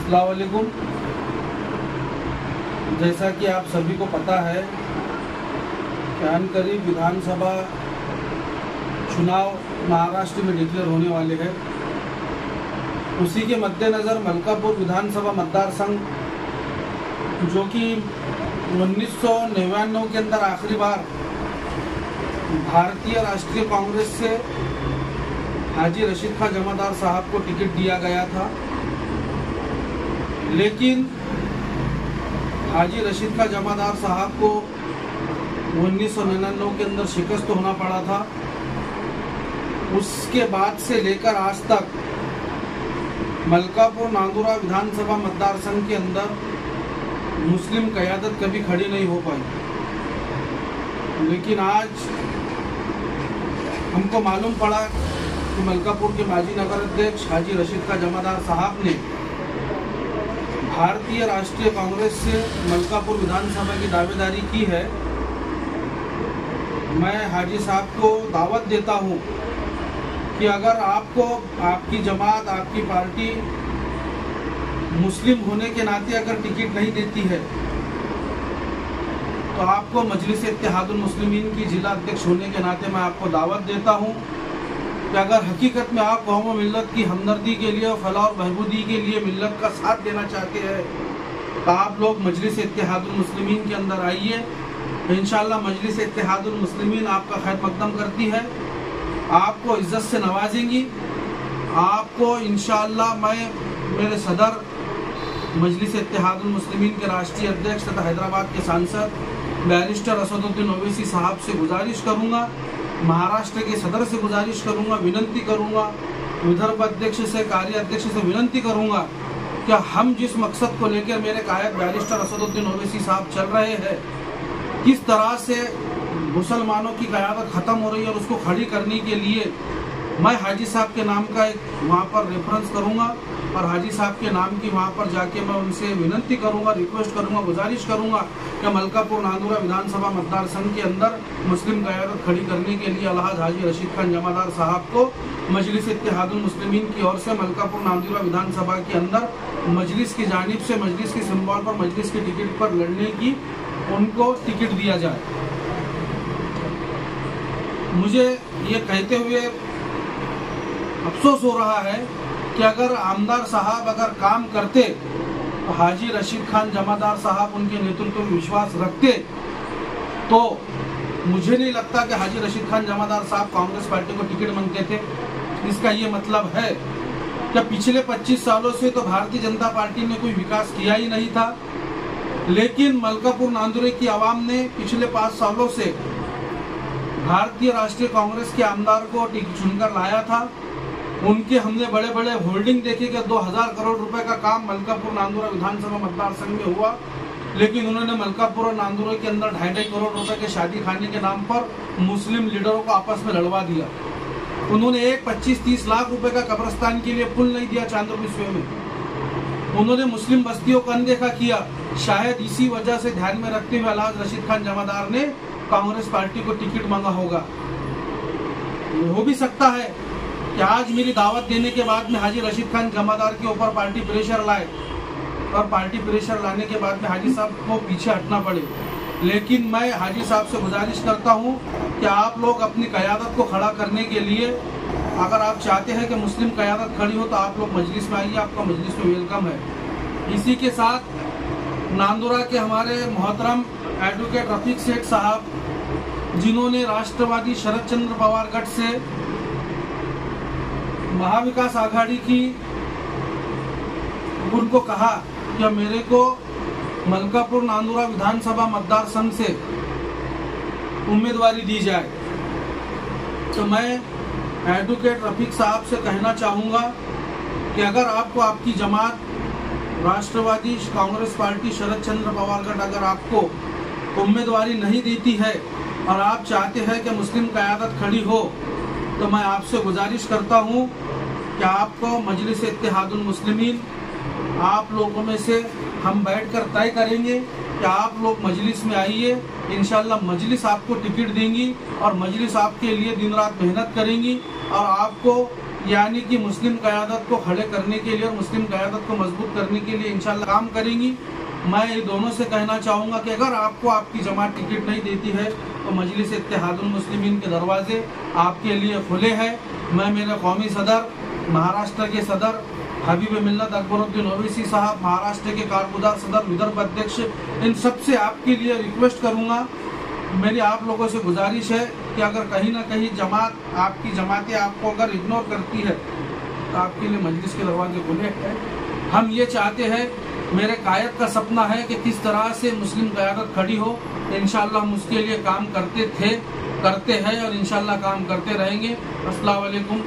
अस्सलाम वालेकुम। जैसा कि आप सभी को पता है कि अनकरीब विधानसभा चुनाव महाराष्ट्र में डिक्लेयर होने वाले हैं। उसी के मद्देनज़र मलकापुर विधानसभा मतदार संघ, जो कि 1999 के अंदर आखिरी बार भारतीय राष्ट्रीय कांग्रेस से हाजी रशीद खान जमादार साहब को टिकट दिया गया था, लेकिन हाजी रशीद खान जमादार साहब को 1999 के अंदर शिकस्त होना पड़ा था। उसके बाद से लेकर आज तक मलकापुर नांदुरा विधानसभा मतदार संघ के अंदर मुस्लिम क़यादत कभी खड़ी नहीं हो पाई। लेकिन आज हमको मालूम पड़ा कि मलकापुर के माजी नगर अध्यक्ष हाजी रशीद खान जमादार साहब ने भारतीय राष्ट्रीय कांग्रेस से मलकापुर विधानसभा की दावेदारी की है। मैं हाजी साहब को दावत देता हूं कि अगर आपको आपकी जमात, आपकी पार्टी मुस्लिम होने के नाते अगर टिकट नहीं देती है तो आपको मजलिस इत्तेहादुल मुस्लिमीन की जिला अध्यक्ष होने के नाते मैं आपको दावत देता हूं कि अगर हकीकत में आप कौम मिल्लत की हमदर्दी के लिए, फलाह और बहबूदी के लिए मिल्लत का साथ देना चाहते हैं तो आप लोग मजलिस इत्तेहादुल मुस्लिमीन के अंदर आइए। इंशाअल्लाह मजलिस इत्तेहादुल मुस्लिमीन आपका खैर मकदम करती है, आपको इज्जत से नवाजेंगी। आपको इंशाअल्लाह मैं मेरे सदर मजलिस इत्तेहादुल मुस्लिमीन के राष्ट्रीय अध्यक्ष तथा हैदराबाद के सांसद बैरिस्टर असदुद्दीन ओवैसी साहब से गुजारिश करूंगा, महाराष्ट्र के सदर से गुजारिश करूंगा, विनंती करूंगा, विदर्भ अध्यक्ष से, कार्य अध्यक्ष से विनंती करूंगा कि हम जिस मकसद को लेकर मेरे कायद बैरिस्टर असदुद्दीन ओवैसी साहब चल रहे हैं, किस तरह से मुसलमानों की क़यादत ख़त्म हो रही है और उसको खड़ी करने के लिए मैं हाजी साहब के नाम का एक वहाँ पर रेफरेंस करूँगा और हाजी साहब के नाम की वहाँ पर जाके मैं उनसे विनंती करूँगा, रिक्वेस्ट करूँगा, गुजारिश करूँगा कि मलकापुर नांदुरा विधानसभा मतदार संघ के अंदर मुस्लिम क़यादत खड़ी करने के लिए अलहाज हाजी रशीद खान जमादार साहब को मजलिस इत्तेहादुल मुस्लिमीन की ओर से मलकापुर नांदुरा विधानसभा के अंदर मजलिस की जानिब से, मजलिस की सिंबल पर, मजलिस के टिकट पर लड़ने की उनको टिकट दिया जाए। मुझे ये कहते हुए अफसोस हो रहा है कि अगर आमदार साहब अगर काम करते तो हाजी रशीद खान जमादार साहब उनके नेतृत्व में विश्वास रखते तो मुझे नहीं लगता कि हाजी रशीद खान जमादार साहब कांग्रेस पार्टी को टिकट मांगते थे। इसका ये मतलब है कि पिछले 25 सालों से तो भारतीय जनता पार्टी ने कोई विकास किया ही नहीं था, लेकिन मलकापुर नांदुरे की आवाम ने पिछले 5 सालों से भारतीय राष्ट्रीय कांग्रेस के आमदार को टिकट चुनकर लाया था। उनके हमने बड़े बड़े होल्डिंग देखे कि 2000 करोड़ रुपए का काम मलकापुर नांदुरा विधानसभा मतदार संघ में हुआ, लेकिन उन्होंने मलकापुर और नांदुरा के अंदर 2.5 करोड़ रुपए के शादी खाने के नाम पर मुस्लिम लीडरों को आपस में लड़वा दिया। उन्होंने एक 25-30 लाख रुपए का कब्रिस्तान के लिए पुल नहीं दिया चांदोबिस्वे में। उन्होंने मुस्लिम बस्तियों को अनदेखा किया। शायद इसी वजह से ध्यान में रखते हुए अलहाज रशीद खान जमादार ने कांग्रेस पार्टी को टिकट मांगा होगा। हो भी सकता है कि आज मेरी दावत देने के बाद में हाजी रशीद खान जमादार के ऊपर पार्टी प्रेशर लाए और पार्टी प्रेशर लाने के बाद में हाजी साहब को पीछे हटना पड़े। लेकिन मैं हाजी साहब से गुजारिश करता हूं कि आप लोग अपनी क़यादत को खड़ा करने के लिए, अगर आप चाहते हैं कि मुस्लिम क़यादत खड़ी हो तो आप लोग मजलिस में आइए, आपका मजलिस में वेलकम है। इसी के साथ नांदुरा के हमारे मोहतरम एडवोकेट रफीक सेठ साहब, जिन्होंने राष्ट्रवादी शरद चंद्र पवार गठ से महाविकास आघाड़ी की, उनको कहा कि मेरे को मलकापुर नांदुरा विधानसभा मतदार संघ से उम्मीदवारी दी जाए, तो मैं एडवोकेट रफीक साहब से कहना चाहूँगा कि अगर आपको आपकी जमात राष्ट्रवादी कांग्रेस पार्टी शरद चंद्र पवार गठ अगर आपको उम्मीदवारी नहीं देती है और आप चाहते हैं कि मुस्लिम क़यादत खड़ी हो, तो मैं आपसे गुजारिश करता हूं कि आपको मजलिस इत्तेहादुल मुस्लिमीन, आप लोगों में से हम बैठकर तय करेंगे कि आप लोग मजलिस में आइए। इंशाल्लाह मजलिस आपको टिकट देंगी और मजलिस आपके लिए दिन रात मेहनत करेंगी और आपको यानी कि मुस्लिम क़यादत को खड़े करने के लिए और मुस्लिम क़यादत को मजबूत करने के लिए इंशाल्लाह काम करेंगी। मैं ये दोनों से कहना चाहूँगा कि अगर आपको आपकी जमात टिकट नहीं देती है तो मजलिस इत्तेहादुल मुस्लिमीन के दरवाजे आपके लिए खुले हैं। मैं मेरे कौमी सदर, महाराष्ट्र के सदर हबीब मिल्लत अकबरुद्दीन ओवैसी साहब, महाराष्ट्र के कारगुजार सदर, विदर्भ अध्यक्ष, इन सब से आपके लिए रिक्वेस्ट करूँगा। मेरी आप लोगों से गुजारिश है कि अगर कहीं ना कहीं जमात, आपकी जमातें आपको अगर इग्नोर करती है तो आपके लिए मजलिस के दरवाजे खुले हैं। हम ये चाहते हैं, मेरे कायद का सपना है कि किस तरह से मुस्लिम क़यादत खड़ी हो। इंशाअल्लाह हम उसके लिए काम करते थे, करते हैं और इंशाअल्लाह काम करते रहेंगे। अस्सलाम वालेकुम।